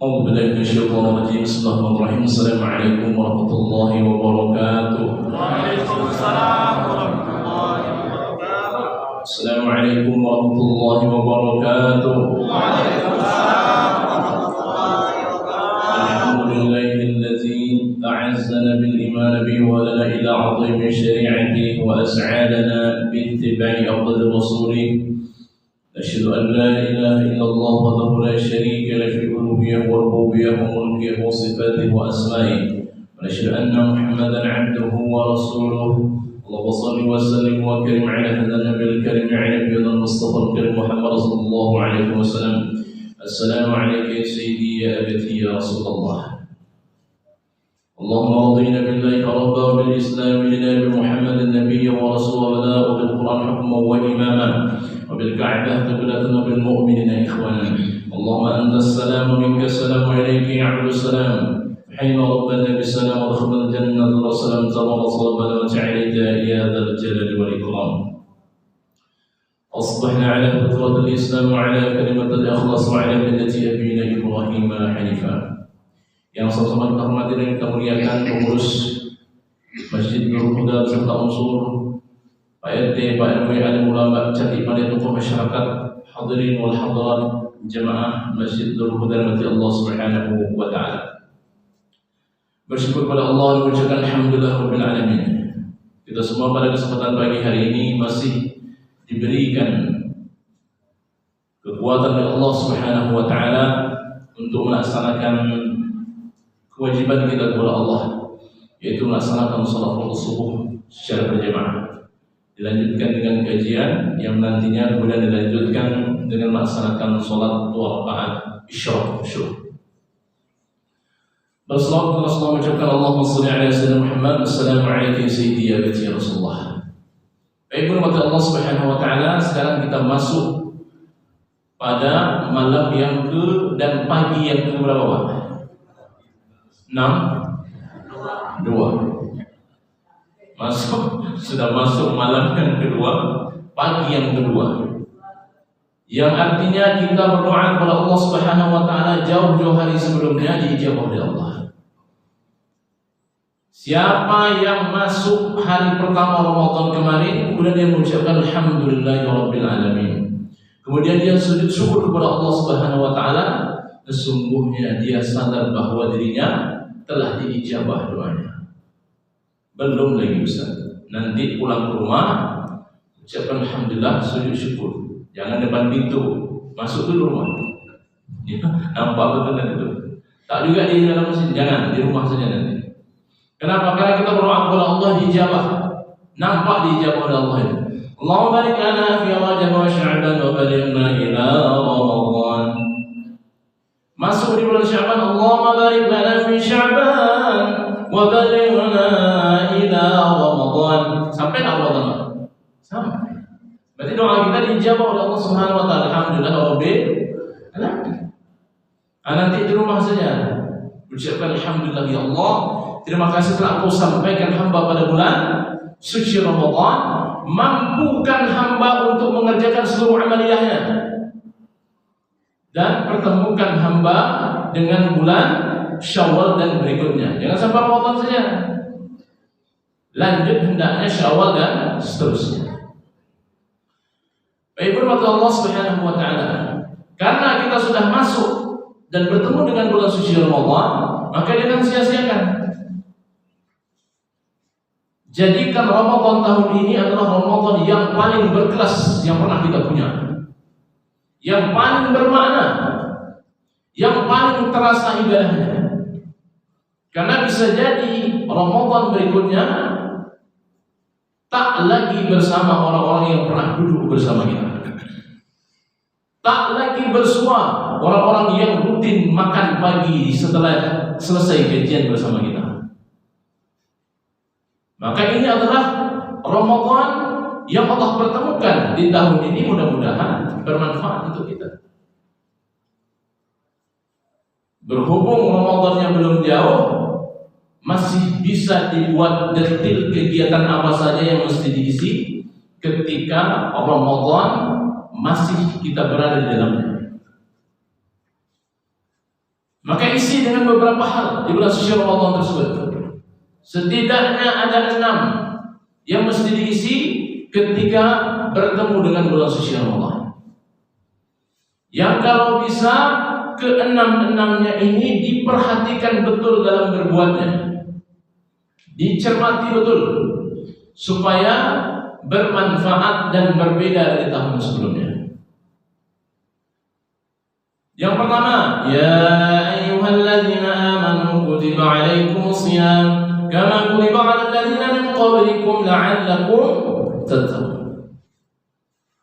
أعوذ بالله من الشيطان الرجيم بسم الله الرحمن الرحيم السلام عليكم ورحمة الله وبركاته. وعليكم السلام ورحمة الله وبركاته. السلام عليكم ورحمة الله وبركاته. وعليكم السلام ورحمة الله وبركاته. الحمد لله الذي أعزنا بالإيمان به ولنا إلى عظيم شريعته وأسعدنا باتباع أفضل رسوله. أشهد أن لا إله إلا الله وحده لا شريك له في الألوهية والربوبية وملكه وصفاته وأسمائه، ونشهد أن محمدا عبده ورسوله. اللهم صل وسلم وكرم على هذا النبي الكريم على نبينا المصطفى الكريم محمد صلى الله عليه وسلم. السلام عليك يا سيدي يا أبتي يا رسول الله. اللهم رضينا بالله ربا وبالإسلام دينا بمحمد النبي ورسولا وبالقرآن حكما وإماما وبالكعبة قبلة وبالمؤمنين إخوانا. اللهم أنت السلام ومنك السلام وإليك يعود السلام. حين ربنا بالسلام ودخلنا الجنة والسلام تبارك ربنا وتعاليت يا ذا الجلال والإكرام. أصبحنا على فطرة الإسلام وعلى كلمة الإخلاص وعلى ملة أبينا إبراهيم حنيفا. Yang sama-sama kita hormati dan kita muliakan pengurus Masjid Nurul Huda serta unsur Pak RT, Pak RW, alim ulama, cati pada tokoh masyarakat, hadirin wal hadirat jemaah Masjid Nurul Huda rahmati Allah Subhanahu wa taala. Bersyukur pada Allah dan mengucapkan alhamdulillah rabbil alamin. Kita semua pada kesempatan pagi hari ini masih diberikan kekuatan oleh Allah Subhanahu wa taala untuk melaksanakan kewajiban kita kepada Allah, yaitu melaksanakan salat subuh secara berjamaah. Dilanjutkan dengan kajian yang nantinya kemudian dilanjutkan dengan melaksanakan salat 2 rakaat isyraq syuhur. Bersalawat Rasulullah mengucapkan Allahumma shalli ala sayyidina Muhammad. Assalamualaikum sayyidi ya bati Rasulullah. Baik, hormati Allah Subhanahu wa taala, sekarang kita masuk pada malam yang dan pagi yang ke berapa, Pak? 2. Sudah masuk malam yang kedua, pagi yang kedua. Yang artinya kita berdoa kepada Allah Subhanahu wa taala jauh-jauh hari sebelumnya diijabah oleh Allah. Siapa yang masuk hari pertama Ramadan kemarin kemudian dia mengucapkan alhamdulillahirabbil alamin. Kemudian dia sujud syukur kepada Allah Subhanahu wa taala, sesungguhnya dia sadar bahwa dirinya telah diijabah doanya. Belum lagi Ustaz. Nanti pulang ke rumah ucapkan alhamdulillah, sujud syukur. Jangan depan pintu, masuk dulu rumah. Ya, nampak betul dan itu. Tak juga di dalam masjid, jangan di rumah saja nanti. Kenapa? Karena kita berdoa kepada Allah diijabah. Nampak diijabah oleh Allah itu. Allahumma barik lana fi Rajab wa Sya'ban wa balighna ila Ramadan. Masuk di bulan Sya'ban, Allahumma barik lana fi Sya'ban wa balighna ila Ramadan. Sampai Ramadan. Sampai. Berarti doa kita dijawab oleh Allah Subhanahu wa taala. Alhamdulillah rabbil alamin. Nanti di rumah saja ucapkan alhamdulillah ya Allah, terima kasih telah Engkau sampaikan hamba pada bulan suci Ramadan, mampukan hamba untuk mengerjakan seluruh amaliyahnya, dan pertemukan hamba dengan bulan Syawal dan berikutnya. Jangan sampai Ramadan saja, lanjut hendaknya Syawal dan seterusnya. Baik, hormati Allah Subhanahu wa taala. Karena kita sudah masuk dan bertemu dengan bulan suci Ramadan, maka jangan sia-siakan. Jadikan Ramadan tahun ini adalah Ramadan yang paling berkelas yang pernah kita punya, yang paling bermakna, yang paling terasa ibadahnya. Karena bisa jadi Ramadan berikutnya tak lagi bersama orang-orang yang pernah duduk bersama kita, tak lagi bersua orang-orang yang rutin makan pagi setelah selesai kajian bersama kita. Maka ini adalah Ramadan yang Allah pertemukan di tahun ini, mudah-mudahan bermanfaat untuk kita. Berhubung Ramadannya belum jauh, masih bisa dibuat detail kegiatan apa saja yang mesti diisi ketika Ramadan masih kita berada di dalamnya. Maka menyebutkan beberapa hal di bulan suci Ramadan tersebut. Setidaknya ada 6 yang mesti diisi ketika bertemu dengan bulan suci Ramadan. Yang kalau bisa ke-6-6-nya ini diperhatikan betul dalam berbuatnya, dicermati betul supaya bermanfaat dan berbeda dari tahun sebelumnya. Yang pertama, ya ayyuhalladzina amanu kutiba alaikumusiyam kama kutiba 'alal ladzina min qablikum la'allakum tattaqun.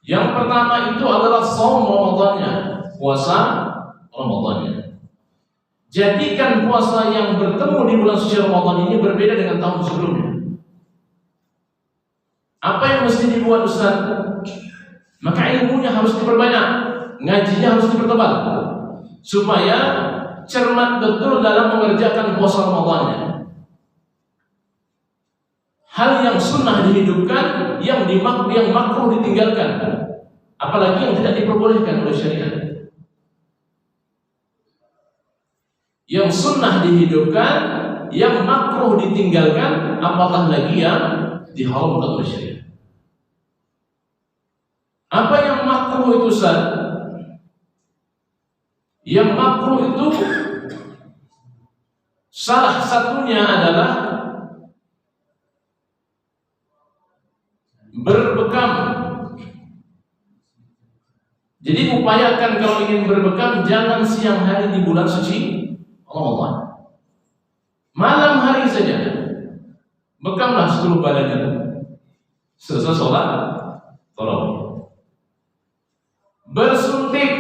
Yang pertama itu adalah shaum Ramadannya, puasa Ramadannya. Jadikan puasa yang bertemu di bulan suci Ramadan ini berbeda dengan tahun sebelumnya. Apa yang mesti dibuat Ustaz? Maka ilmunya harus diperbanyak, ngajinya harus dipertebal, supaya cermat betul dalam mengerjakan puasa Ramadannya. Hal yang sunnah dihidupkan, yang makruh ditinggalkan, apalagi yang tidak diperbolehkan oleh syariat. Yang sunnah dihidupkan, yang makruh ditinggalkan, apatah lagi yang diharamkan oleh syariat. Apa yang makruh itu Ustaz? Yang makruh itu salah satunya adalah berbekam. Jadi upayakan kalau ingin berbekam jangan siang hari di bulan suci Ramadan. Malam hari saja bekamlah 10 badan itu. Selesai sholat tarawih. Bersuntik,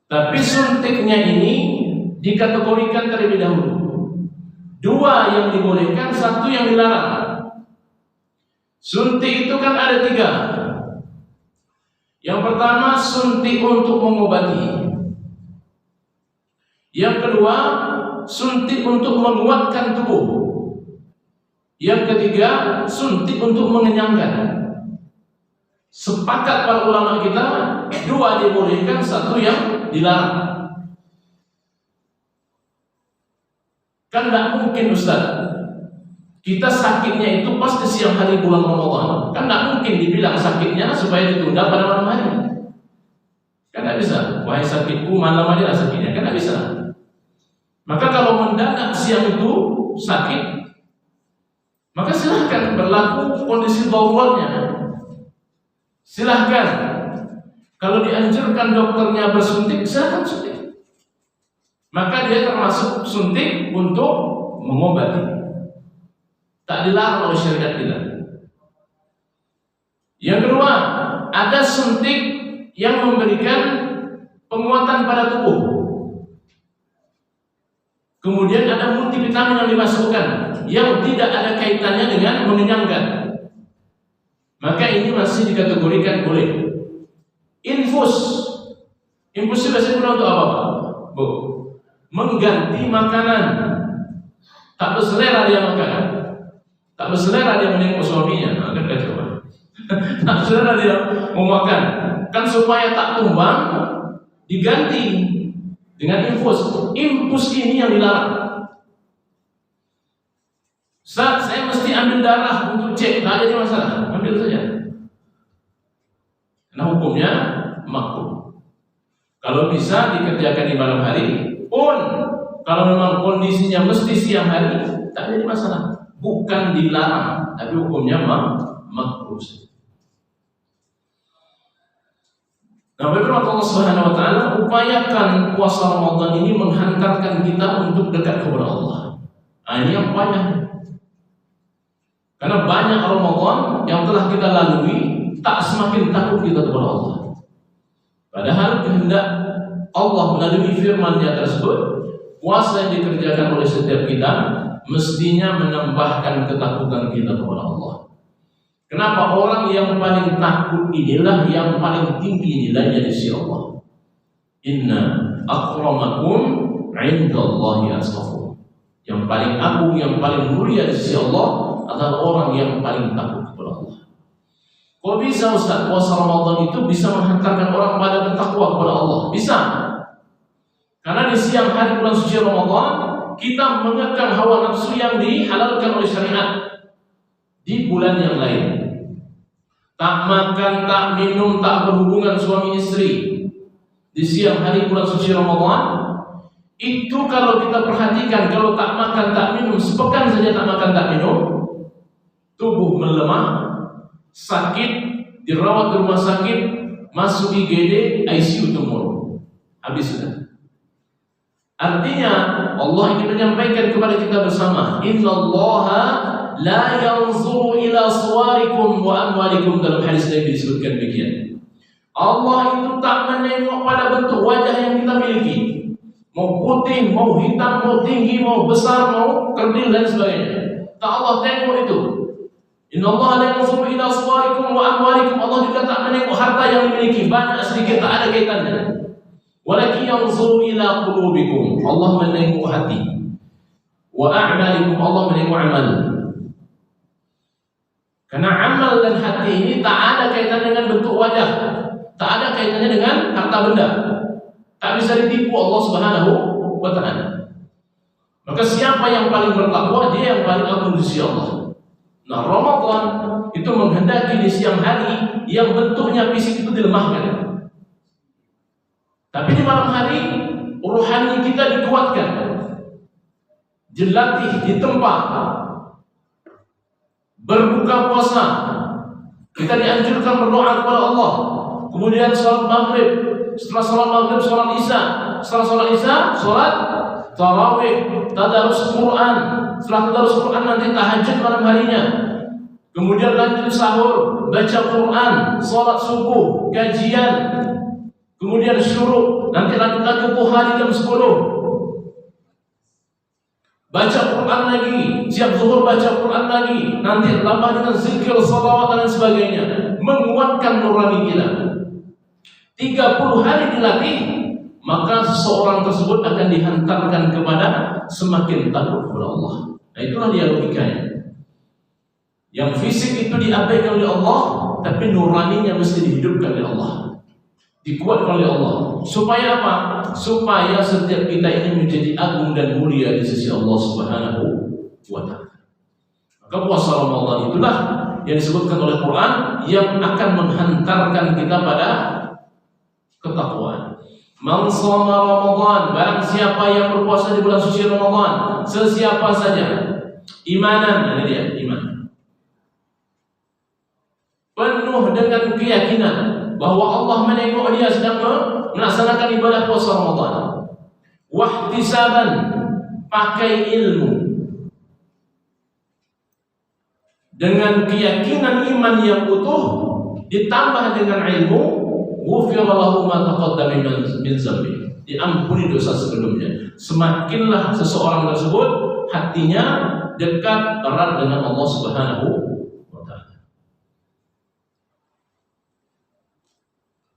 tapi suntiknya ini dikategorikan terlebih dahulu. 2 yang dibolehkan, 1 yang dilarang. Suntik itu kan ada 3. Yang pertama suntik untuk mengobati. Yang kedua suntik untuk menguatkan tubuh. Yang ketiga suntik untuk mengenyangkan. Sepakat para ulama kita 2 dibolehkan, 1 yang dilarang. Kan tidak mungkin Ustaz kita sakitnya itu pas di siang hari bulan Ramadan. Kan tidak mungkin dibilang sakitnya supaya ditunda pada malam hari. Kan tidak bisa. Wahai sakitku malam aja sakitnya. Kan tidak bisa. Maka kalau mendadak siang itu sakit, maka silahkan berlaku kondisi daruratnya. Silahkan. Kalau dianjurkan dokternya bersuntik, silahkan suntik. Maka dia termasuk suntik untuk mengobati. Tak dilarang oleh syariat kita. Yang kedua, ada suntik yang memberikan penguatan pada tubuh. Kemudian ada multivitamin yang dimasukkan yang tidak ada kaitannya dengan mengenyangkan. Maka ini masih dikategorikan boleh. Infus itu biasanya untuk apa? Bu, mengganti makanan. Tak berselera dia makan, tak berselera dia menengok suaminya. Nah, kan coba. Tak berselera dia mau makan. Kan supaya tak tumbang, diganti dengan infus. Infus ini yang dilarang. Saat saya mesti ambil darah untuk cek, tak ada masalah, ambil saja. Karena hukumnya makruh. Kalau bisa dikerjakan di malam hari pun, kalau memang kondisinya mesti siang hari, tak ada masalah. Bukan dilarang, tapi hukumnya makruh. Nah, firman Allah Subhanahu wa taala, upayakan puasa Ramadan ini menghantarkan kita untuk dekat kepada Allah. Nah, ini yang payah. Karena banyak Ramadan yang telah kita lalui tak semakin takut kita kepada Allah. Padahal kehendak Allah melalui firman-Nya tersebut, puasa yang dikerjakan oleh setiap kita mestinya menambahkan ketakutan kita kepada Allah. Kenapa? Orang yang paling takut inilah yang paling tinggi nilainya di sisi Allah. Inna akramakum 'indallahi atqakum. Yang paling agung, yang paling mulia di sisi Allah adalah orang yang paling takut kepada Allah. Kok bisa Ustaz puasa Ramadan itu bisa menghantarkan orang pada bertakwa kepada Allah? Bisa. Karena di siang hari bulan suci Ramadan kita mengekang hawa nafsu yang dihalalkan oleh syariat di bulan yang lain. Tak makan, tak minum, tak berhubungan suami istri di siang hari bulan suci Ramadan. Itu kalau kita perhatikan, kalau tak makan, tak minum, sepekan saja tak makan, tak minum, tubuh melemah, sakit, dirawat di rumah sakit, masuk IGD, ICU tumor, habis sudah. Artinya Allah ingin menyampaikan kepada kita bersama, Innallaha la yanzuru ila suwarikum wa amwalikum, dalam hadis yang disebutkan demikian. Allah itu tak menengok pada bentuk wajah yang kita miliki, mau putih, mau hitam, mau tinggi, mau besar, mau kerdil dan sebagainya. Tak Allah tengok itu. Innallaha la yanzuru ila suwarikum wa amwalikum. Allah juga tak menengok harta yang dimiliki, banyak sedikit tak ada kaitannya. Walakin yanzuru ila qulubikum. Allah menengok hati. Wa a'malikum. Allah menengok amal. Karena amal dan hati ini tak ada kaitannya dengan bentuk wajah, tak ada kaitannya dengan harta benda. Tak bisa ditipu Allah Subhanahu wa ta'ala. Maka siapa yang paling bertakwa, dia yang paling agung di sisi Allah. Nah, Ramadan itu menghendaki di siang hari yang bentuknya fisik itu dilemahkan. Tapi di malam hari rohani kita dikuatkan, dilatih, ditempa. Berbuka puasa, kita dianjurkan berdoa kepada Allah. Kemudian sholat maghrib, setelah sholat maghrib sholat isya, setelah sholat isya sholat tarawih, tadarus Quran. Setelah tadarus Quran nanti tahajud malam harinya. Kemudian lanjut sahur, baca Quran, sholat subuh, kajian. Kemudian syuruk, nanti lanjut lagi duha jam 10. Baca Quran lagi, siap zuhur baca Quran lagi, nanti tambah dengan zikir, salawat dan sebagainya, menguatkan nurani kita. 30 hari dilatih, maka seseorang tersebut akan dihantarkan kepada semakin takut kepada Allah. Nah, itulah dia logikanya. Yang fisik itu diabaikan oleh Allah, tapi nuraninya mesti dihidupkan oleh Allah, dikuatkan oleh Allah. Supaya apa? Supaya setiap kita ini menjadi agung dan mulia di sisi Allah Subhanahu wa ta'ala. Maka puasa Ramadan itulah yang disebutkan oleh Quran yang akan menghantarkan kita pada ketakwaan. Man shoma Ramadan, barang siapa yang berpuasa di bulan suci Ramadan, sesiapa saja, imanan, ini dia, iman, penuh dengan keyakinan bahwa Allah menengok dia sedang melaksanakan ibadah puasa Ramadan. Wahtisaban, pakai ilmu, dengan keyakinan iman yang utuh ditambah dengan ilmu, ghufira lahu ma taqaddama min dzambi, diampuni dosa sebelumnya. Semakinlah seseorang tersebut hatinya dekat erat dengan Allah Subhanahu wa ta'ala.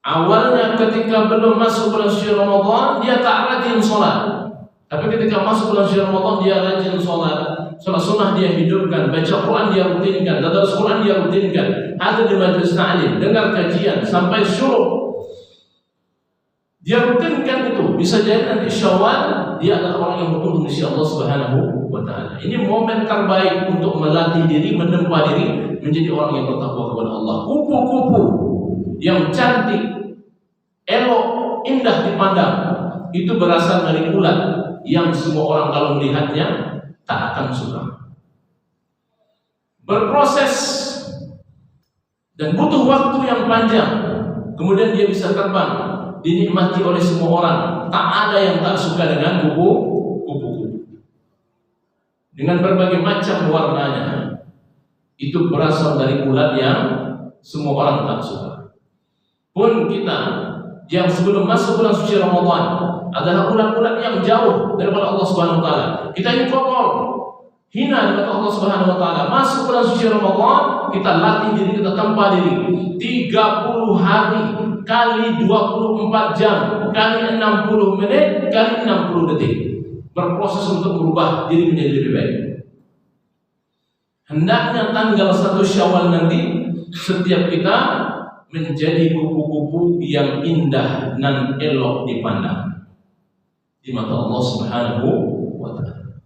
Awalnya ketika belum masuk bulan suci Ramadan dia tak rajin sholat, tapi ketika masuk bulan suci Ramadan dia rajin sholat. Sholat sunnah dia hidupkan, baca Quran dia rutinkan, tadarus Quran dia rutinkan, hadir di majelis ta'lim, dengar kajian sampai syuruk. Dia rutinkan itu, bisa jadi nanti Syawal dia adalah orang yang beruntung di sisi Allah Subhanahu wa ta'ala. Ini momen terbaik untuk melatih diri, menempa diri menjadi orang yang bertakwa kepada Allah. Kupu-kupu yang cantik, elok, indah dipandang, itu berasal dari ulat yang semua orang kalau melihatnya tak akan suka. Berproses dan butuh waktu yang panjang, kemudian dia bisa terbang, dinikmati oleh semua orang. Tak ada yang tak suka dengan kupu-kupu dengan berbagai macam warnanya. Itu berasal dari ulat yang semua orang tak suka. Pun kita yang sebelum masuk bulan suci Ramadan adalah ulat-ulat yang jauh daripada Allah Subhanahu wa ta'ala. Kita ini kotor, hina di mata Allah Subhanahu wa ta'ala. Masuk bulan suci Ramadan, kita latih diri, kita tempa diri 30 hari kali 24 jam kali 60 menit kali 60 detik, berproses untuk merubah diri menjadi lebih baik. Hendaknya tanggal 1 Syawal nanti setiap kita menjadi kupu-kupu yang indah dan elok dipandang. di mata Allah Subhanahu wa taala.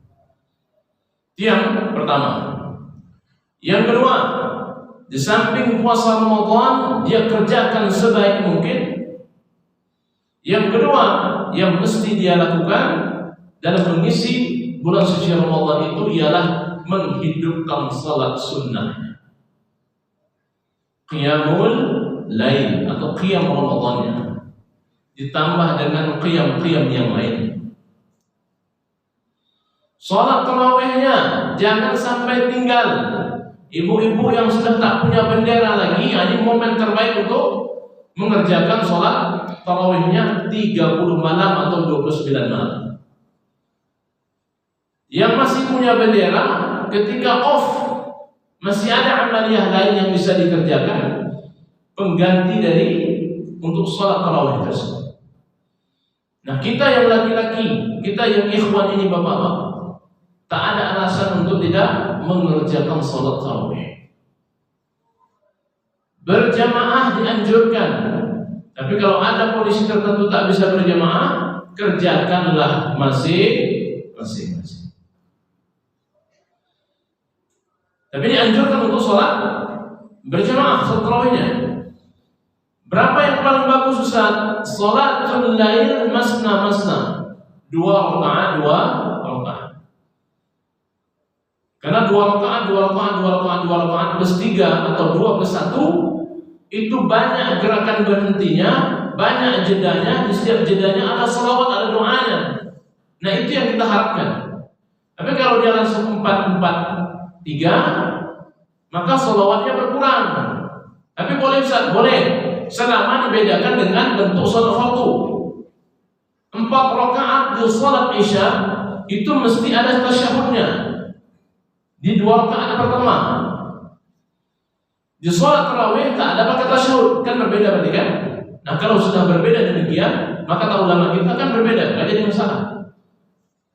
Yang pertama. Yang kedua, di samping puasa Ramadan dia kerjakan sebaik mungkin. Yang kedua yang mesti dia lakukan dalam mengisi bulan suci Ramadan itu ialah menghidupkan salat sunnah, qiyamul lail atau qiyam Ramadannya, ditambah dengan qiyam-qiyam yang lain. Salat tarawihnya jangan sampai tinggal. Ibu-ibu yang sudah tak punya bendera lagi, ini momen terbaik untuk mengerjakan sholat tarawihnya 30 malam atau 29 malam. Yang masih punya bendera, ketika off masih ada amaliyah lain yang bisa dikerjakan pengganti dari untuk sholat tarawih tersebut. Nah, kita yang laki-laki, kita yang ikhwan ini bapak-bapak, tak ada alasan untuk tidak mengerjakan sholat tarawih. Berjamaah dianjurkan, tapi kalau ada kondisi tertentu tak bisa berjamaah, kerjakanlah masing-masing. Tapi dianjurkan untuk sholat berjamaah, sholat tarawihnya. Berapa yang paling bagus Ustaz? Sholatul lail masna, 2 rakaat. Karena 2 rakaat plus 3 atau 2 plus 1 itu banyak gerakan berhentinya, banyak jedanya. Di setiap jedanya ada salawat, ada doanya. Nah, itu yang kita harapkan. Tapi kalau dia langsung 4-4-3, maka salawatnya berkurang. Tapi boleh Ustaz, boleh, selama dibedakan dengan bentuk salat fardu. 4 rakaat di salat Isya itu mesti ada tasyahudnya di 2 rakaat pertama. Di sholat tarawih tak ada pakai tasyahud, kan berbeda berarti kan? Nah, kalau sudah berbeda demikian, maka kata ulama kita kan berbeda, tidak jadi masalah.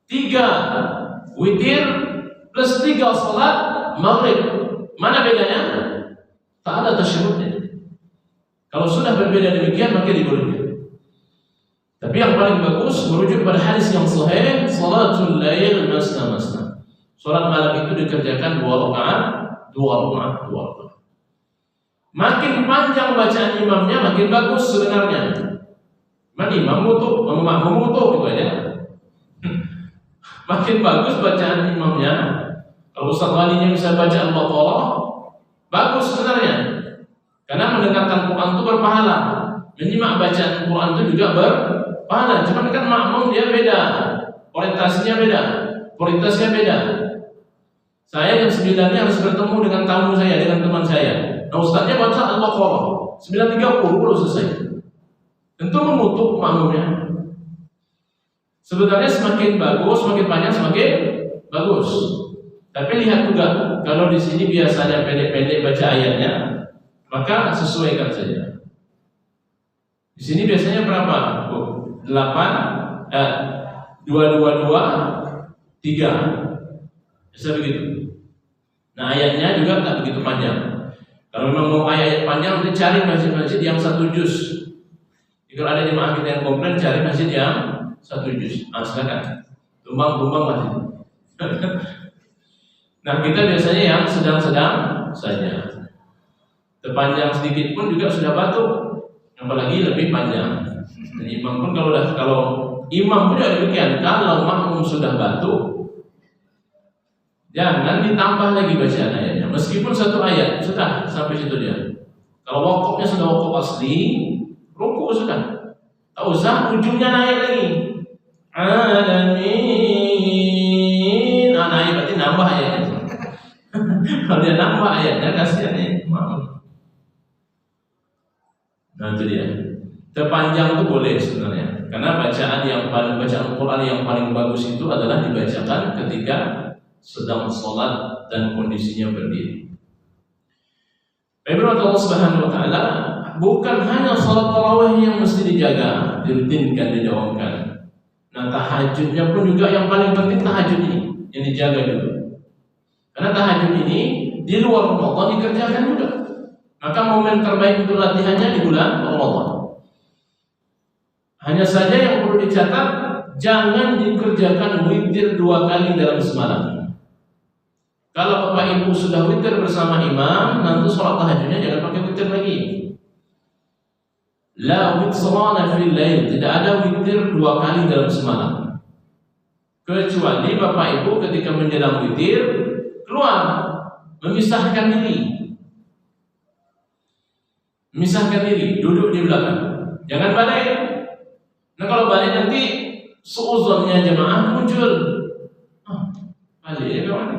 3 witir plus 3 sholat maghrib, mana bedanya? Tak ada tasyahudnya. Kalau sudah berbeda demikian, maka dibolehkan. Tapi yang paling bagus merujuk pada hadis yang sahih, sholatul lail masna. Sholat malam itu dikerjakan 2 rakaat. Makin panjang bacaan imamnya makin bagus sebenarnya. Imam mutu, makmum mutu gitu aja. Makin bagus bacaan imamnya. Kalau Ustaz walinya bisa baca Al-Baqarah, bagus sebenarnya. Karena mendengarkan Quran itu berpahala. Menyimak bacaan Quran itu juga berpahala. Cuman kan makmum dia beda, orientasinya beda. Saya jam 9 harus bertemu dengan tamu saya, dengan teman saya. Nah, ustaznya baca Al-Baqarah 9.30 baru selesai. Tentu menutup makmumnya. Sebenarnya semakin bagus, semakin panjang, semakin bagus. Tapi lihat juga, kalau di sini biasanya pendek-pendek baca ayatnya, maka sesuaikan saja. Di sini biasanya berapa? 8, 2, 3. Bisa begitu. Nah, ayatnya juga tak begitu panjang. Kalau memang mau ayat panjang, nanti cari masjid-masjid yang 1 juz. Jika ada jemaah kita yang komplain, cari masjid yang 1 juz. Silakan. Tumbang masjid. Nah, kita biasanya yang sedang-sedang saja. Terpanjang sedikit pun juga sudah batuk, apalagi lebih panjang. Dan imam pun kalau imam pun juga demikian. Kalau makmum sudah batuk, jangan ditambah lagi bacaan ayatnya. Meskipun 1 ayat sudah sampai situ dia. Kalau wakofnya sudah wakof asli, ruku sudah. Tak usah ujungnya naik lagi. Alamin. Naik berarti nambah ayatnya. Kalau dia nambah ayatnya kasihan nih. Nah, itu dia. Terpanjang itu boleh sebenarnya. Karena bacaan Quran yang paling bagus itu adalah dibacakan ketika sedang sholat dan kondisinya berdiri. Baik, Allah Subhanahu wa taala, bukan hanya sholat tarawih yang mesti dijaga, dirutinkan, didawamkan. Nah, tahajudnya pun juga yang paling penting, tahajud ini yang dijaga dulu. Karena tahajud ini di luar Ramadan dikerjakan juga. Maka momen terbaik untuk latihannya di bulan Ramadan. Hanya saja yang perlu dicatat, jangan dikerjakan witir 2 kali dalam semalam. Kalau Bapak Ibu sudah witir bersama imam, nanti sholat tahajudnya jangan pakai witir lagi. La witrana fil lail, tidak ada witir 2 kali dalam semalam. Kecuali Bapak Ibu ketika menjelang witir keluar, memisahkan diri. Memisahkan diri, duduk di belakang. Jangan balik. Nah kalau balik nanti seuzonnya jemaah muncul. Balik ya kawan.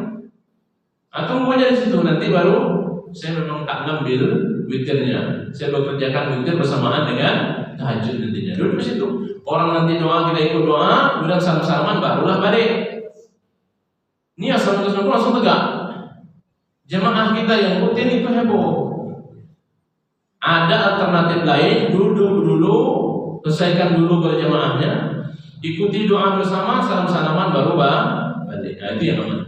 Tunggunya di situ, nanti baru saya memang tak ngambil witirnya. Saya bekerjakan witir bersamaan dengan tahajud nantinya. Duduk di situ. Orang nanti doa, kita ikut doa, kemudian salam-salaman, barulah balik. Ini assalamualaikum langsung tegak. Jemaah kita yang rutin itu heboh. Ada alternatif lain, duduk dulu, selesaikan dulu berjemaahnya, ikuti doa bersama, salam-salaman, baru balik. Itu yang aman.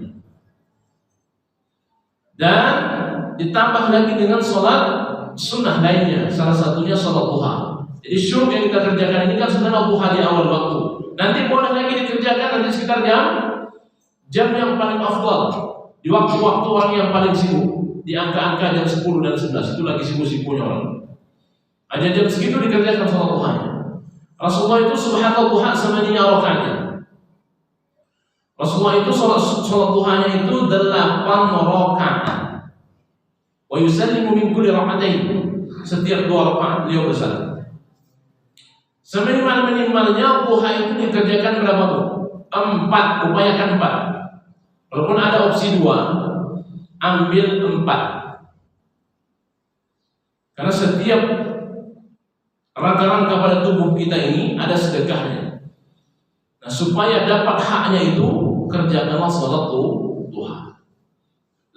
Dan ditambah lagi dengan sholat sunnah lainnya, salah satunya sholat duha. Jadi syuruk yang kita kerjakan ini kan sebenarnya duha di awal waktu. Nanti boleh lagi dikerjakan nanti sekitar jam yang paling afdal, di waktu-waktu orang yang paling sibuk, di angka-angka jam 10 dan 11 itu lagi sibuk-sibuknya orang. Ada jam segitu dikerjakan sholat duhanya. Rasulullah itu subhanallah duha samaniya rakaatnya. Rasulullah itu sholat duhanya itu 8 rakaat. Wa yusallimu min kulli rak'atain. Setiap 2 rakaat beliau bersalam. Seminimal-minimalnya duha itu dikerjakan berapa bu? 4, upayakan 4. Walaupun ada opsi 2, ambil 4. Karena setiap rangka-rangka pada tubuh kita ini ada sedekahnya. Nah, supaya dapat haknya itu, kerjakanlah sholat duha.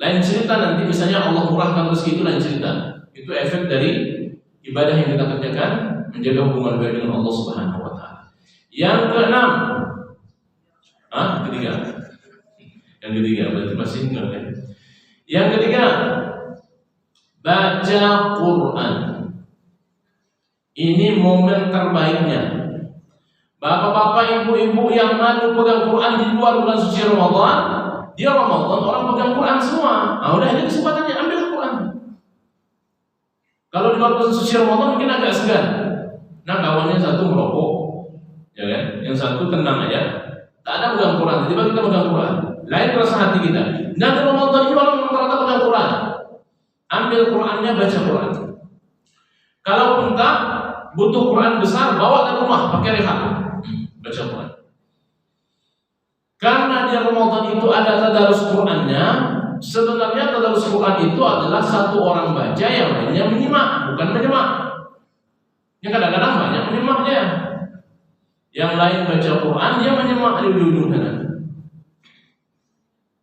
Lain cerita nanti misalnya Allah murahkan rezeki, itu lain cerita. Itu efek dari ibadah yang kita kerjakan, menjaga hubungan baik dengan Allah Subhanahu wa taala. Yang keenam, ketiga. Yang ketiga berarti masih enggak kan? Yang ketiga, baca Quran. Ini momen terbaiknya. Bapak-bapak, ibu-ibu yang malu pegang Quran di luar bulan suci Ramadan, dia Ramadan orang pegang Quran semua. Udah ini kesempatannya, ambil Quran. Kalau di luar bulan suci Ramadan mungkin agak segan. Nah kawannya satu merokok, ya kan? Yang satu tenang aja, tak ada pegang Quran. Tiba-tiba kita pegang Quran. Lain rasa hati kita. Nah di Ramadan ini orang rata-rata pegang Quran. Ambil Qurannya, baca Quran. Kalaupun tak butuh Quran besar, bawa dari rumah, pakai rehat, baca Quran. Karena di Ramadan itu ada tadarus Qurannya. Sebenarnya tadarus Quran itu adalah satu orang baca, yang lainnya menyimak, bukan menyimak. Ya kadang-kadang banyak menyimaknya. Yang lain baca Quran, dia menyimak di ujung sana.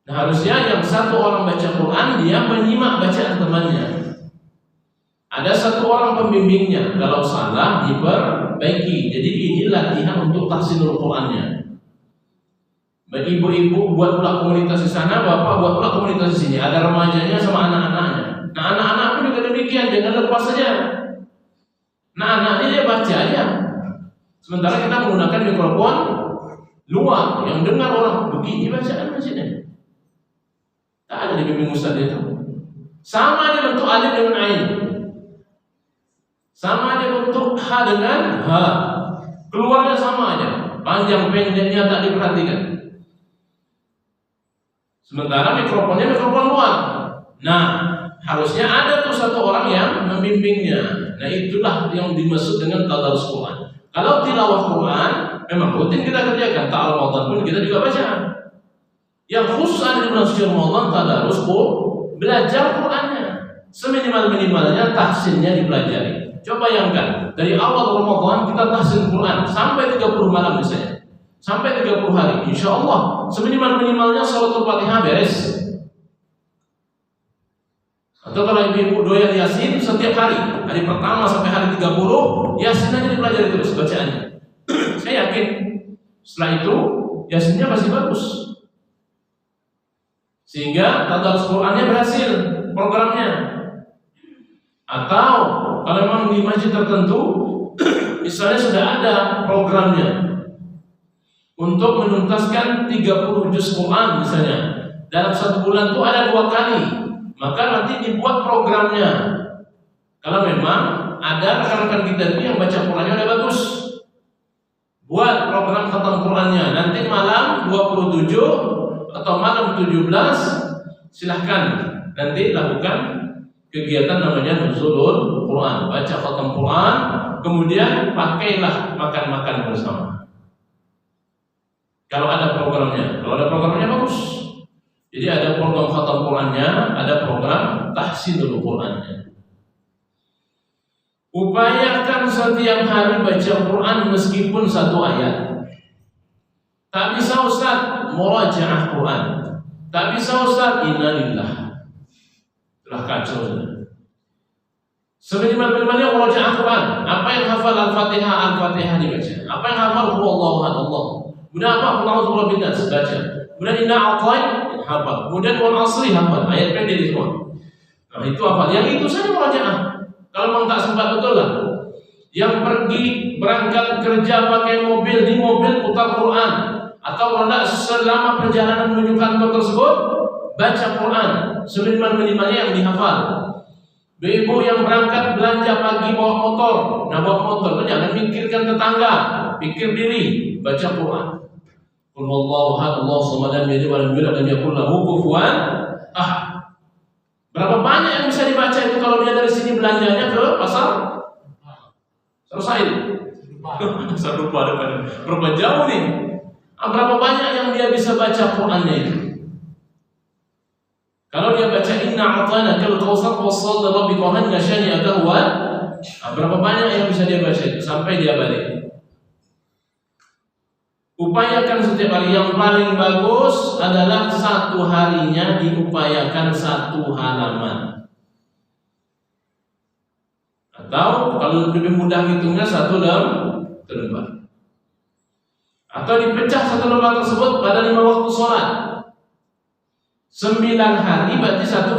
Nah harusnya yang satu orang baca Quran, dia menyimak bacaan temannya. Ada satu orang pembimbingnya, kalau salah diperbaiki. Jadi ini latihan untuk tahsinul Qurannya. Bagi ibu-ibu buat pula komunitas di sana, bapak buat pula komunitas di sini. Ada remajanya sama anak-anaknya. Nah anak-anak pun juga demikian, jangan lepas saja. Nah anaknya dia baca aja. Sementara kita menggunakan mikrofon luar yang dengar orang begini bacaan masjidnya. Tak ada di bimbing ustaz itu. Sama dia bentuk alif dengan ain. Sama aja bentuk H dengan H. Keluarnya sama aja. Panjang pendeknya tak diperhatikan. Sementara mikrofonnya mikrofon luar. Nah, harusnya ada tuh satu orang yang membimbingnya. Nah, itulah yang dimaksud dengan tadarus Quran. Kalau tilawah Quran memang rutin kita kerjakan, tak Ramadan pun kita juga baca. Yang khusus ada di bulan suci Ramadan tadarus belajar Qurannya. Seminimal-minimalnya tahsinnya dipelajari. Coba bayangkan, dari awal Ramadan kita tahsin Quran sampai 30 malam misalnya, sampai 30 hari, insya Allah seminimal-minimalnya sholatul Fatihah beres. Atau kalau ibu doyan Yasin setiap hari pertama sampai hari 30, Yasin aja dipelajari terus bacaannya. Saya yakin setelah itu Yasinnya masih bagus, sehingga tadarus Qurannya berhasil programnya. Atau kalau memang di masjid tertentu misalnya sudah ada programnya, untuk menuntaskan 30 juz Quran misalnya. Dalam 1 bulan itu ada 2 kali. Maka nanti dibuat programnya. Kalau memang ada rekan-rekan kita itu yang baca Qurannya udah bagus, buat program khatam Qurannya. Nanti malam 27 atau malam 17 silahkan nanti lakukan kegiatan namanya Nuzulul Quran, baca khatam Quran, kemudian pakailah makan-makan bersama. Kalau ada programnya bagus. Jadi ada program khatam Qurannya, ada program tahsinul Qurannya. Upayakan setiap hari baca Quran meskipun 1 ayat. Tak bisa Ustaz murajaah Quran, tak bisa Ustaz innalillah, telah kacau. Seminimal-minimalnya murajaah Quran. Apa yang hafal Al-Fatihah dibaca. Apa yang hafal Allahu Akbar, Allah. Kemudian apa? A'udzu bin nas baca. Kemudian inna a'tayna hafal. Kemudian wal asri hafal. Ayat pendek semua. Nah, itu hafal. Yang itu saja murajaah. Kalau memang tak sempat betul lah. Yang pergi berangkat kerja pakai mobil, di mobil putar Quran, atau kalau tidak selama perjalanan menuju kantor tersebut baca Quran seminimal-minimalnya yang dihafal. Ibu yang berangkat belanja pagi bawa motor, nah bawa motor itu jangan mikirkan tetangga, pikir diri, baca Quran. Qul huwallahu ahad, Allahu samad, lam yalid wa lam yulad wa lam yakul lahu kufuwan ahad. Berapa banyak yang bisa dibaca itu kalau dia dari sini belanjanya ke pasar? Selesai. Satu pada berapa jauh nih? Berapa banyak yang dia bisa baca Qurannya itu? Kalau dia baca inna a'tainakal kautsar wasalli rabbika wanhar syani'aka huwa, berapa banyak yang bisa dia baca itu sampai dia balik? Upayakan setiap hari. Yang paling bagus adalah 1 harinya diupayakan 1 halaman. Atau kalau lebih mudah hitungnya 1 lembar. Atau dipecah 1 lembar tersebut pada 5 waktu sholat. 9 hari berarti 1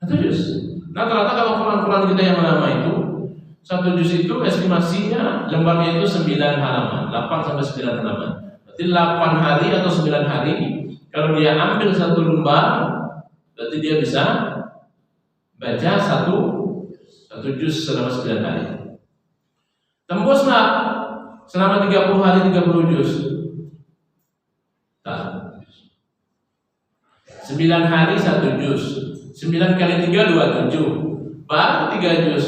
juz. Nah, ternyata kalau Quran kita yang lama itu 1 juz itu estimasinya lembarnya itu 9 halaman, 8 sampai 9 halaman. Berarti 8 hari atau 9 hari. Kalau dia ambil 1 lembar, berarti dia bisa baca 1 juz selama 9 hari. Tembus nggak selama 30 hari 30 juz? Tak. 9 hari 1 juz. 9 kali 3 27. Baru 3 juz.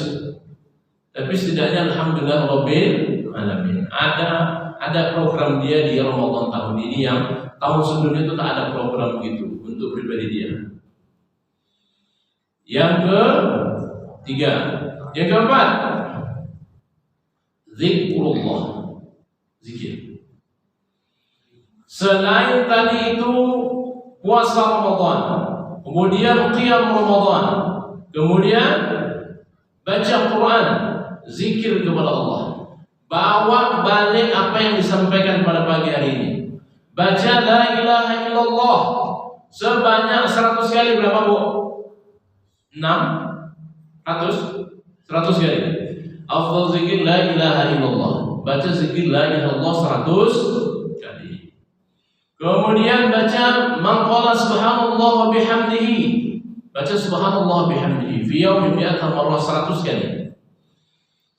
Tapi setidaknya alhamdulillah rabbil alamin. Ada program dia di Ramadan tahun ini yang tahun sebelumnya itu tak ada program begitu untuk pribadi dia. Yang ketiga, yang keempat, zikrullah, zikir. Selain tadi itu puasa Ramadan, kemudian qiyam Ramadan, kemudian baca Quran, zikir kepada Allah. Bawa balik apa yang disampaikan pada pagi hari ini. Baca la ilaha illallah sebanyak 100 kali. Berapa, Bu? 100 kali. Afdal zikir la ilaha illallah. Baca zikir la ilaha illallah 100 kali. Kemudian baca man qala subhanallah wa bihamdihi. Baca subhanallah bihamdihi fi yaumin mi'ata marrah 100 kali.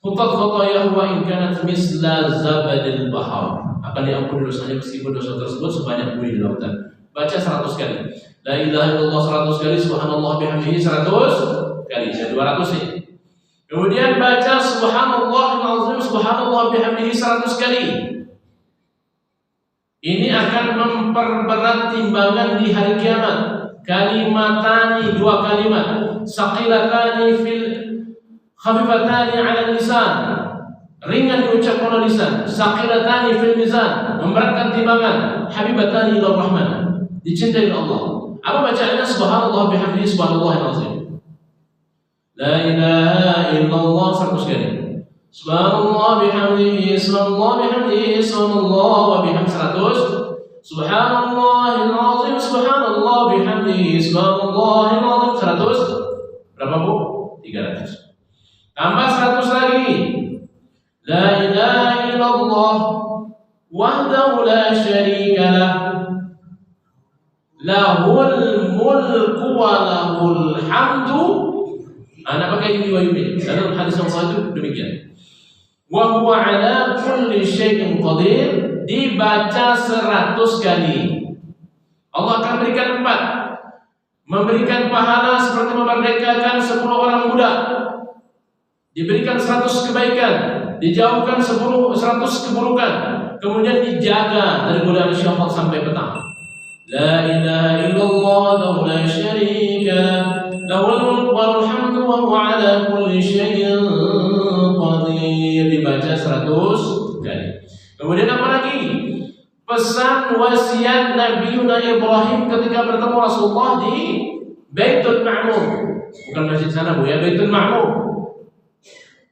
Khutat khatayahu wa in kanat misla zabadil bahar. Akan diampuni dosanya meskipun dosa tersebut sebanyak buih di lautan. Baca 100 kali. La ilaha illallah 100 kali, subhanallah bihamdihi 100 kali. Jadi 200 nih. Kemudian baca subhanallahil azim, subhanallah bihamdihi 100 kali. Ini akan memperberat timbangan di hari kiamat. Kalimatani, 2 kalimat. Saqilatani fil khafifatani 'ala lisan, ringan diucapkan oleh lisan. Saqilatani fil mizan, memberatkan timbangan. Habibatani ila rahman, dicintai oleh Allah. Apa bacaannya? Subhanallah bihamdihi, subhanallahil azim. La ilaha illallah 100 kali. Subhanallah bihamdihi, subhanallah bihamdihi, subhanallah wa bihamdihi 100. Subhanallahil azim, subhanallah bihamdihi, subhanallahil azim 100. Berapa, Bu? 300. Tambah 100 lagi. La ilaha illallah wahdahu la syarika lah, lahul mulku wa lahul hamdu. Anak pakai ini wa yumin. Dalam hadis yang sahih demikian. Wa huwa ala kulli syai'in qadir, dibaca 100 kali. Allah akan berikan 4. Memberikan pahala seperti memerdekakan 10 orang budak. Diberikan 100 kebaikan, dijauhkan 100 keburukan, kemudian dijaga dari godaan syaitan sampai petang. La ilaha illallah wa la syarika lahul mulku wal hamdu wa huwa ala kulli syai'in qadir, dibaca 100 kali. Kemudian apa lagi? Pesan wasiat Nabi Ibrahim ketika bertemu Rasulullah di Baitul Ma'mur. Bukan masjid sana Bu ya, Baitul Ma'mur.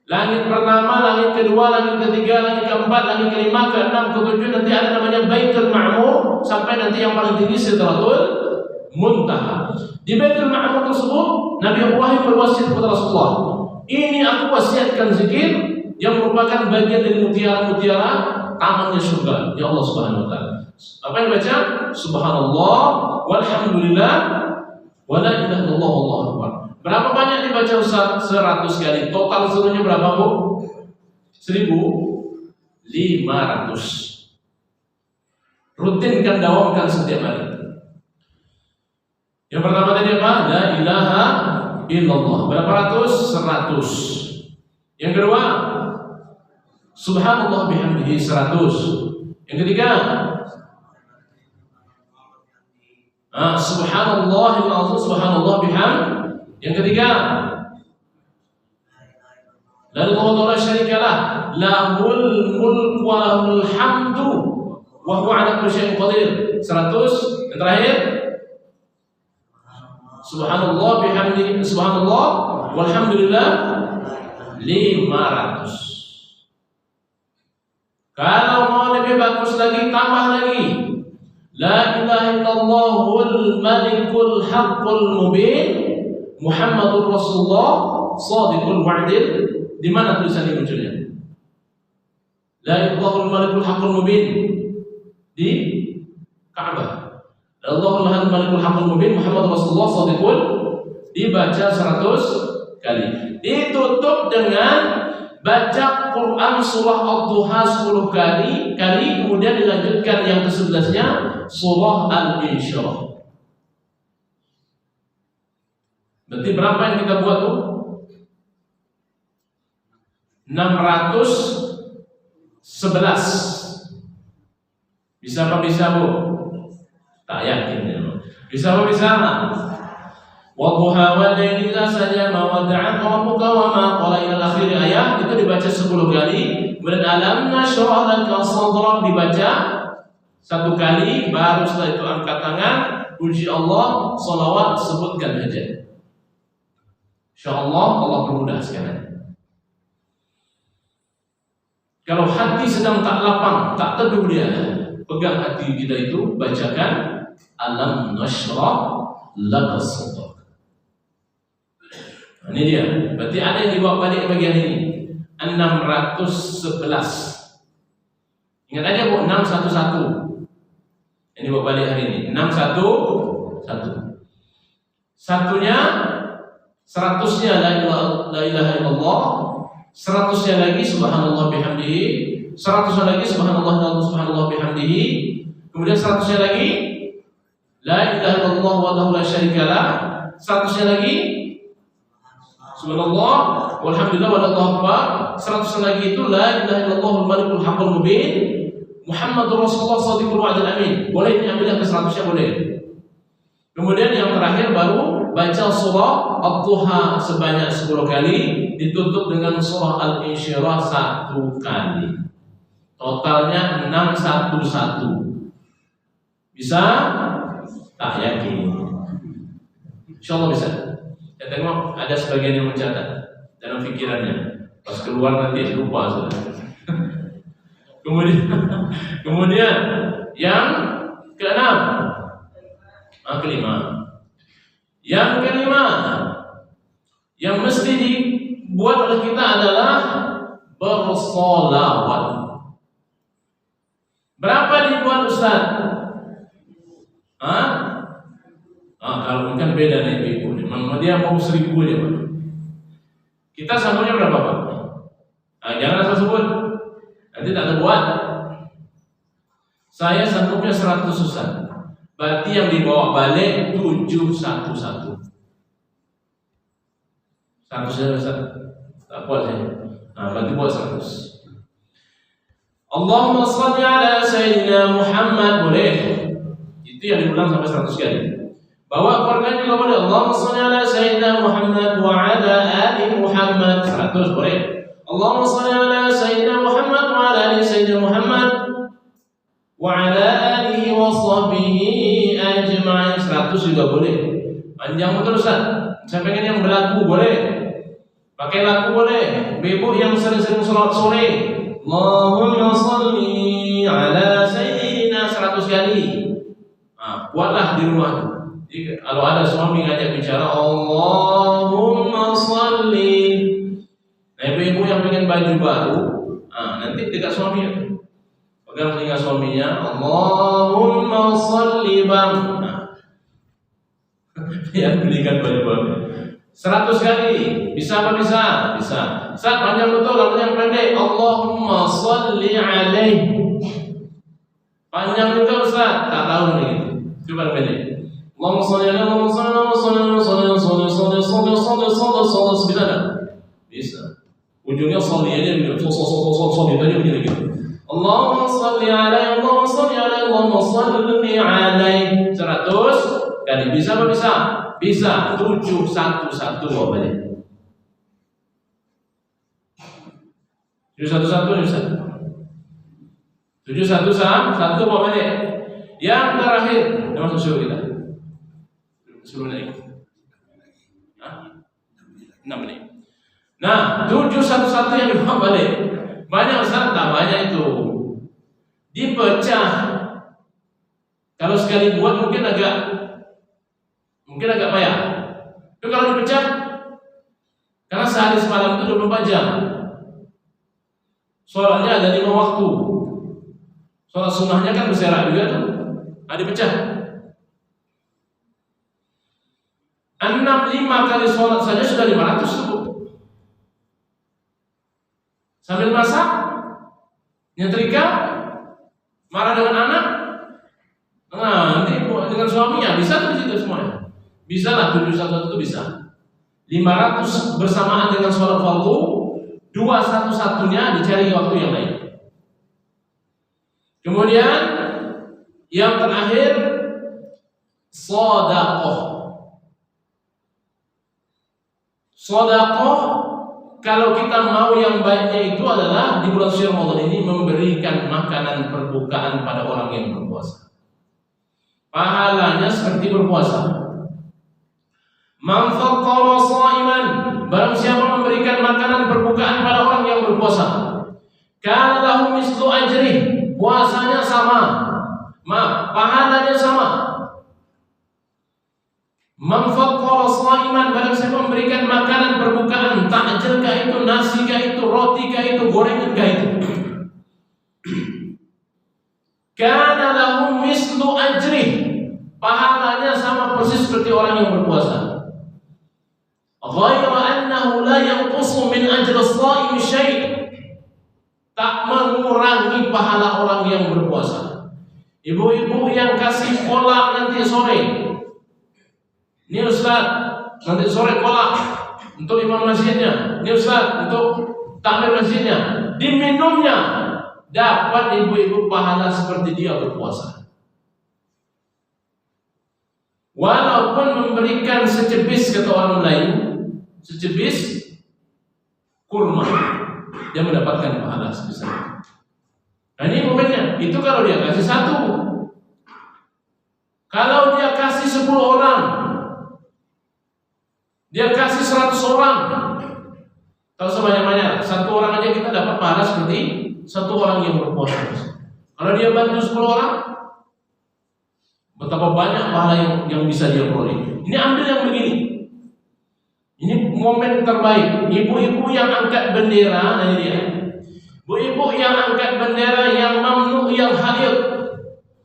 Langit pertama, langit kedua, langit ketiga, langit keempat, langit kelima, keenam, ketujuh, nanti ada namanya Baitul Ma'mur, sampai nanti yang paling tinggi Sidratul Muntaha. Di Baitul Ma'mur tersebut, Nabi Ibrahim berwasiat kepada Rasulullah, ini aku wasiatkan zikir yang merupakan bagian dari mutiara-mutiara tamannya surga ya Allah Subhanahu wa taala. Apa yang baca? Subhanallah walhamdulillah wa la ilaha illallah wallahu akbar. Berapa banyak dibaca Ustaz? 100 kali. Total seluruhnya berapa Bu? 1500. Rutinkan, dawamkan setiap hari. Yang pertama tadi apa? La ilaha illallah. Berapa ratus? 100. Yang kedua, Subhanallah bihamdihi 100. Yang ketiga, Subhanallahil azim, Subhanallah bihamdihi. Yang ketiga, la ilaha illa syarikalah, lahul mulku wa lahul hamdu wa huwa ala kulli syai'in qadir 100. Yang terakhir, Subhanallah bihamdihi, Subhanallah walhamdulillah 500. Kalau mau lebih bagus lagi, tambah lagi. La ilaha illallahul malikul haqqul mubin Muhammadur Rasulullah Shadiqul Wa'dil. Di mana tulisan ini munculnya? La ilaha illallahul malikul haqqul mubin di Ka'bah. La ilaha illallahul malikul haqqul mubin Muhammadur Rasulullah Shadiqul, dibaca 100 kali. Ditutup dengan baca Quran surah Ad-Duha 10 kali, kemudian dilanjutkan yang ke-11-nya surah Al-Insyirah. Berarti berapa yang kita buat tuh? 611. Bisa apa bisa Bu? Tak yakin ya. Bisa apa bisa? Wadduha wal laili idza saja ma wada'aka rabbuka wa ma qala ila akhir ayat, itu dibaca 10 kali. Kemudian alam nashrah laka sadrak dibaca 1 kali, baru setelah itu angkat tangan, puji Allah, salawat, sebutkan hajat. Insyaallah Allah permudah sekarang. Kalau hati sedang tak lapang, tak teduh dia, pegang hati kita itu, bacakan alam nashrah laka sadrak. Ini dia. Berarti ada yang dibawa balik bagian ini. 611. Ingat aja Bu, 611. Ini dibawa balik hari ini. 611. Satunya 100-nya la ilaha illallah, 100-nya lagi subhanallah bihamdihi, 100-nya lagi subhanallah bihamdihi, kemudian 100-nya lagi la ilaha illallah wahdahu la syarikalah, 100-nya lagi subhanallah walhamdulillah wallahu akbar, 100 lagi itu la ilaha illallahul malikul haqqul mubin Muhammadur Rasulullah Shadiqul Wa'dil Amin. Boleh diambil yang ke-100-nya boleh. Kemudian yang terakhir baru baca surah Ad-Duha sebanyak 10 kali, ditutup dengan surah Al-Insyirah 1 kali. Totalnya 611. Bisa? Tak yakin. Insyaallah bisa. Saya tengok ada sebagian yang mencatat dalam pikirannya. Pas keluar nanti lupa sudah. Kemudian yang keenam, kelima. Yang kelima yang mesti dibuat oleh kita adalah bersolawat. Berapa ribuan Ustaz? Kalau kan beda nih ibu. Memang dia mau 1000 aja Pak. Kita sambungnya berapa Pak? Jangan asal sebut. Nanti tak ada buat. Saya sanggupnya 100 Ustaz. Berarti yang dibawa balik 711. 100 saja Ustaz. Tak kuat saya. Berarti buat 100. Allahumma salli ala Sayyidina Muhammad, boleh. Itu yang diulang sampai 100 kali. Bawa keluarga juga boleh. Allahumma salli ala Sayyidina Muhammad wa ala ali Muhammad, 100 boleh. Allahumma salli ala Sayyidina Muhammad wa ala ali Sayyidina Muhammad wa ala alihi wa sahbihi ajma'in, 100 juga boleh. Panjang betul Ustaz. Saya pengen yang berlagu boleh. Pakai lagu boleh. Ibu yang sering-sering sholat sore, Allahumma salli ala Sayyidina, 100 kali. Buatlah di rumah. Jadi, kalau ada suami ngajak bicara Allahumma salli. Nah, ibu-ibu yang pengen baju baru, nanti dekat suaminya, pegang telinga suaminya, Allahumma salli bang. Yang belikan baju baru 100 kali. Bisa apa bisa? Bisa. Saat panjang betul, kalau yang pendek Allahumma salli alaihi. Panjang juga Ustaz, tak tahu nih. Coba pendek. Allahumma salli alaihi, Allahumma salli, bisa tak? Bisa. Ujungnya salli aja, salli aja begini gitu. Allahumma salli alaihi, Allahumma salli alaihi, Allahumma salli alaihi, 100 kali. Bisa apa bisa? Bisa. 711 bawa balik. 711 bisa. 711 bawa balik. Yang terakhir, yang masuk surga kita. Sebelum naik. 6 menit. Nah, 711 yang dibawa balik. Banyak Ustaz, tak banyak itu. Dipecah. Kalau sekali buat mungkin agak payah. Itu kalau dipecah, karena sehari semalam itu 24 jam. Sholatnya ada 5 waktu. Sholat sunnahnya kan berserak juga tuh. Dipecah. 5 kali sholat saja sudah 500 tuh. Sambil masak, nyetrika, marah dengan anak, nanti dengan suaminya, bisa tuh di situ semuanya. Bisa lah 711 itu bisa. 500 bersamaan dengan sholat fardu, 211-nya dicari waktu yang lain. Kemudian yang terakhir sedekah. Sedekah, kalau kita mau yang baiknya itu adalah di bulan suci Ramadan ini memberikan makanan perbukaan pada orang yang berpuasa. Pahalanya seperti berpuasa. Man fattara sha'iman, barang siapa memberikan makanan perbukaan pada orang yang berpuasa, kana lahu mislu ajrih, puasanya sama, pahalanya sama. Man fattara sha'iman, barang siapa memberikan makanan perbukaan, takjil kah itu, nasi kah itu, roti kah itu, gorengan kah itu, kana lahu mislu ajrih, pahalanya sama persis seperti orang yang berpuasa. Ghayra annahu la yanqusu min ajri as-sha'im syai', tak mengurangi pahala orang yang berpuasa. Ibu-ibu yang kasih kolak nanti sore, ini Ustaz, nanti sore kolak untuk imam masjidnya, ini Ustaz untuk takmir masjidnya, diminumnya, dapat ibu-ibu pahala seperti dia berpuasa. Walaupun memberikan secebis, kata orang lain, secebis kurma, dia mendapatkan pahala sebesar. Nah ini momennya. Itu kalau dia kasih 1. Kalau dia kasih 10 orang, dia kasih 100 orang, kalau sebanyak-banyak 1 orang aja kita dapat pahala seperti 1 orang yang berpuasa. Kalau dia bantu 10 orang, betapa banyak pahala yang bisa dia peroleh. Ini ambil yang begini. Ini momen terbaik. Ibu-ibu yang angkat bendera, nah ini dia. Ibu-ibu yang angkat bendera yang mamnu ya yang haid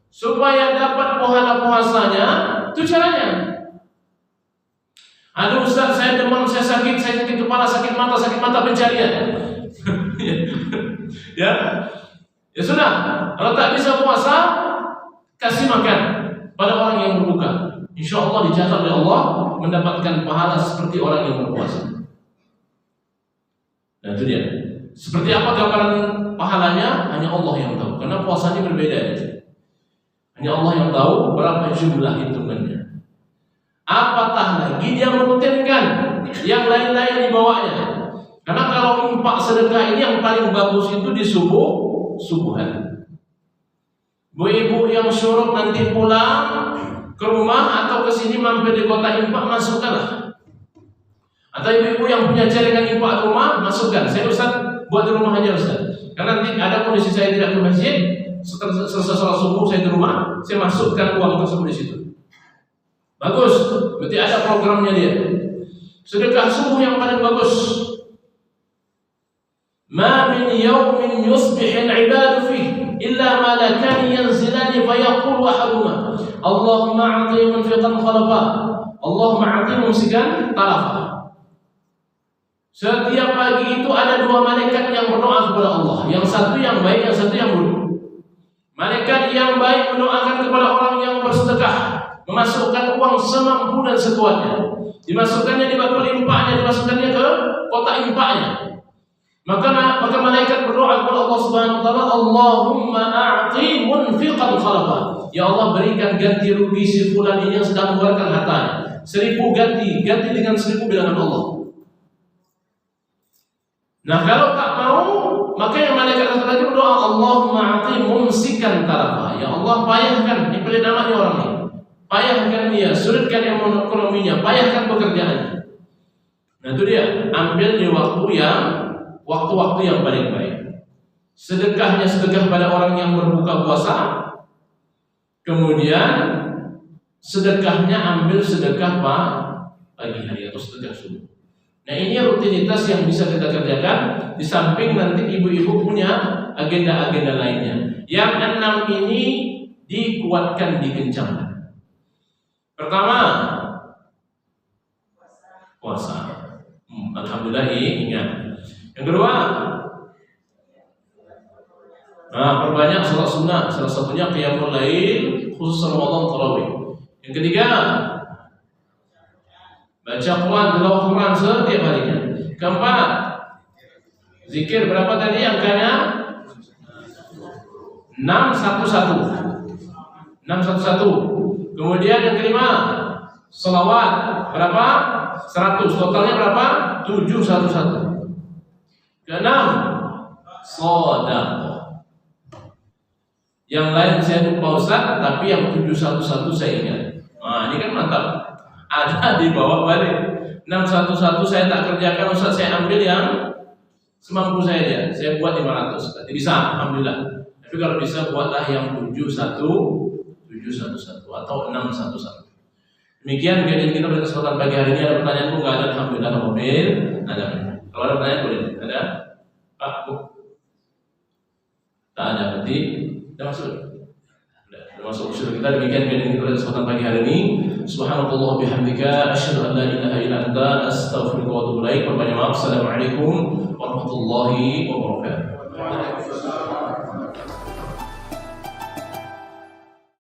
supaya dapat pahala puasanya, itu caranya. Aduh Ustaz, saya demam, saya sakit kepala, sakit mata pencarian. Ya sudah, kalau tak bisa puasa, kasih makan pada orang yang berbuka. Insya Allah dicatat oleh Allah mendapatkan pahala seperti orang yang berpuasa. Nah itu dia. Seperti apa gambaran pahalanya, hanya Allah yang tahu. Karena puasanya berbeda. Hanya Allah yang tahu berapa jumlah hitungannya. Apatah lagi dia merutinkan yang lain-lain dibawanya. Karena kalau infak sedekah ini yang paling bagus itu di subuhan. Bu ibu yang syuruk nanti pulang ke rumah atau ke sini mampir di kota infak, masukkanlah. Atau ibu-ibu yang punya jaringan infak rumah, masukkan. Saya Ustaz buat di rumah aja Ustaz. Karena nanti ada kondisi saya tidak ke masjid, setelah selesai sholat subuh saya di rumah, saya masukkan uang tersebut di situ. Bagus, berarti ada programnya dia. Sedekah subuh yang paling bagus. Ma min yawmin yusbihul ibadu fihi illa malakani yanzilani fayaqulu ahaduhuma Allahumma a'ti munfiqan khalafa, Allahumma a'ti mumsikan talafa. Setiap pagi itu ada dua malaikat yang berdoa kepada Allah. Yang satu yang baik, yang satu yang buruk. Malaikat yang baik mendoakan kepada orang yang bersedekah, memasukkan uang semampu dan sekuatnya, dimasukkannya di bakul infaknya, dimasukkannya ke kotak infaknya. Maka malaikat berdoa kepada Allah Subhanahu wa taala, Allahumma a'ti munfiqan khalafa. Ya Allah, berikan ganti rugi si fulan ini yang sedang mengeluarkan hartanya. 1000 ganti dengan 1000 bilangan Allah. Nah, kalau tak mau, maka yang malaikat satu lagi berdoa, Allahumma a'ti mumsikan talafa. Ya Allah, payahkan, ini pelit amat orang ini. Payahkan dia, sulitkan ekonominya, payahkan pekerjaannya. Nah itu dia, ambil di waktu-waktu yang paling baik. Sedekahnya sedekah pada orang yang berbuka puasa. Kemudian sedekahnya ambil sedekah pagi hari atau sedekah subuh. Nah ini rutinitas yang bisa kita kerjakan. Di samping nanti ibu-ibu punya agenda-agenda lainnya. Yang 6 ini dikuatkan, dikencangkan. Pertama, puasa. Alhamdulillah, ingat. Yang kedua, perbanyak salat sunnah. Salah satunya qiyamul lail, khusus Ramadan tarawih. Yang ketiga, baca Quran, tilawah Quran setiap harinya. Keempat, zikir berapa tadi angkanya? 611. Kemudian yang kelima, selawat berapa? 100. Totalnya berapa? 711. Keenam, sedekah. Yang lain saya lupa Ustaz, tapi yang 711 saya ingat. Nah, ini kan mantap. Ada di bawah balik. 611 saya tak kerjakan Ustaz, saya ambil yang semampu saya aja. Saya buat 500. Berarti bisa, alhamdulillah. Tapi kalau bisa buatlah yang 711 atau 611. Demikian kajian kita pada kesempatan pagi hari ini. Ada pertanyaan Bu? Enggak ada, alhamdulillah. Mobil ada. Kalau ada pertanyaan boleh. Ada? Pak, Bu? Tak ada, berarti kita masuk. Sudah masuk usul kita. Demikian kajian kita pada kesempatan pagi hari ini. Subhanallah bihamdika asyhadu an la ilaha illa anta astaghfiruka wa atubu ilaik. Perbanyak maaf. Assalamualaikum warahmatullahi wabarakatuh.